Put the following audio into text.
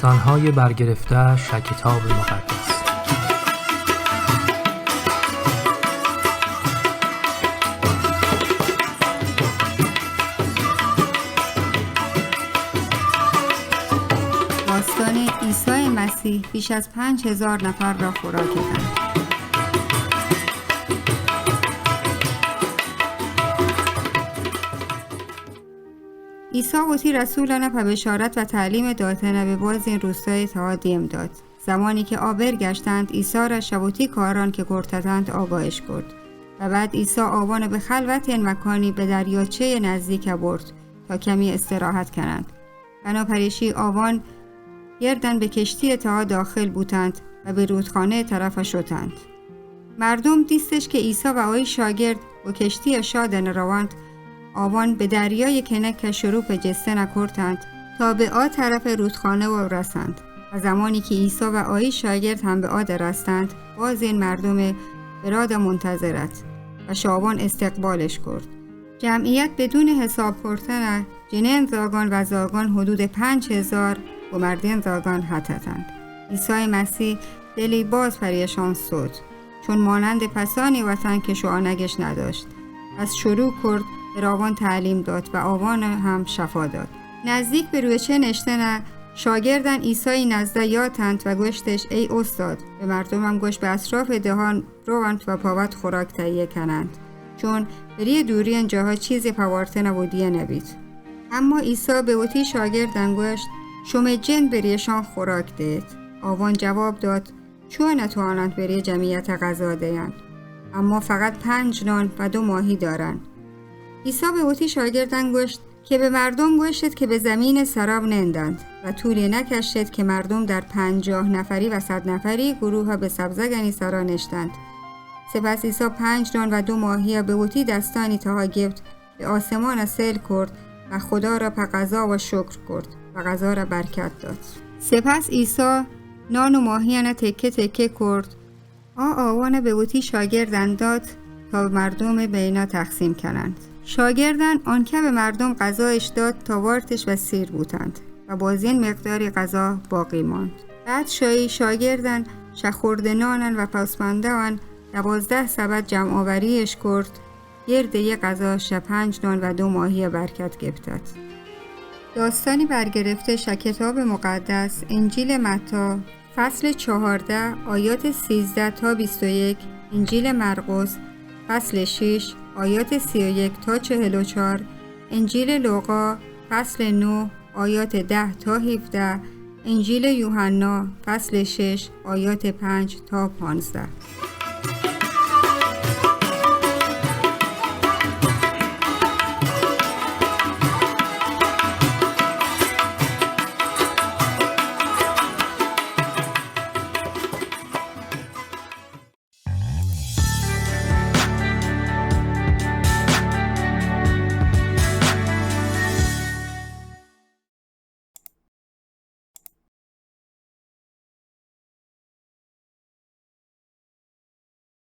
داستان‌های برگرفته‌اش از کتاب مقدس. داستان عیسی مسیح بیش از 5000 نفر را خوراک داد. عیسی وتی رسولانه و بشارت و تعلیم دادنه به باز این روستای تا دیم داد. زمانی که آبر گشتند عیسی را شبوتی کاران که گرتتند آگاهش کرد و بعد عیسی آوان به خلوت مکانی به دریاچه نزدیک برد تا کمی استراحت کنند. بنابراین آوان گردن به کشتی تا داخل بودند و به رودخانه طرف شدند. مردم دیستش که عیسی و آی شاگرد و کشتی شادن روند آوان به دریای کنک شروع به جسته نکردند تا به آ طرف رودخانه و رسند و زمانی که عیسی و آی شاگرد هم به آ رسند باز این مردم براد منتظرت و شاوان استقبالش کرد. جمعیت بدون حساب کردن جنین زاگان و زاگان حدود 5000 و مردین زاگان حتتند. عیسی مسیح دلی باز پریشان شد چون مانند پسانی وطن که شوانگش نداشت. از شروع کرد به راوان تعلیم داد و آوان هم شفا داد. نزدیک به رویچه نشتنه شاگردن عیسی نزده یاتند و گوشتش ای استاد به مردمم گوشت به اطراف دهان روند و پاوت خوراک تهیه کنند چون بری دوری انجاها چیزی پوارته نبودیه نبید. اما عیسی به وتی شاگردن گوشت شما جن بریشان خوراک دید. آوان جواب داد چون نتوانند بری جمعیت غذا دیند اما فقط 5 نان و 2 ماهی دارند. عیسی به وتی شاگردان گوشت که به مردم گوشتید که به زمین سراب نندند و طولی نکشید که مردم در 50 نفری و 100 نفری گروه ها به سبزگنی سرا نشتند. سپس عیسی 5 نان و 2 ماهی به وتی دستانی تها گفت به آسمان سیل کرد و خدا را به قضا و شکر کرد و غذا را برکت داد. سپس عیسی نان و ماهیان تکه تکه کرد آوان به وتی شاگردان داد تا مردم بینا تقسیم کنند. شاگردان آنکه به مردم غذایش داد تا وارتش و سیر بودند و باز این مقداری غذا باقی ماند. بعد شاگردان شخورده نانن و پسماندهان 12 سبد جمع آوریش کرد گرد یک غذا 5 نان و 2 ماهی برکت گفتد. داستانی برگرفته از کتاب مقدس انجیل متی فصل 14 آیات 13 تا 21، انجیل مرقس فصل 6 آیات 31 تا 44، انجیل لوقا فصل 9 آیات 10 تا 17، انجیل یوحنا فصل 6 آیات 5 تا 15.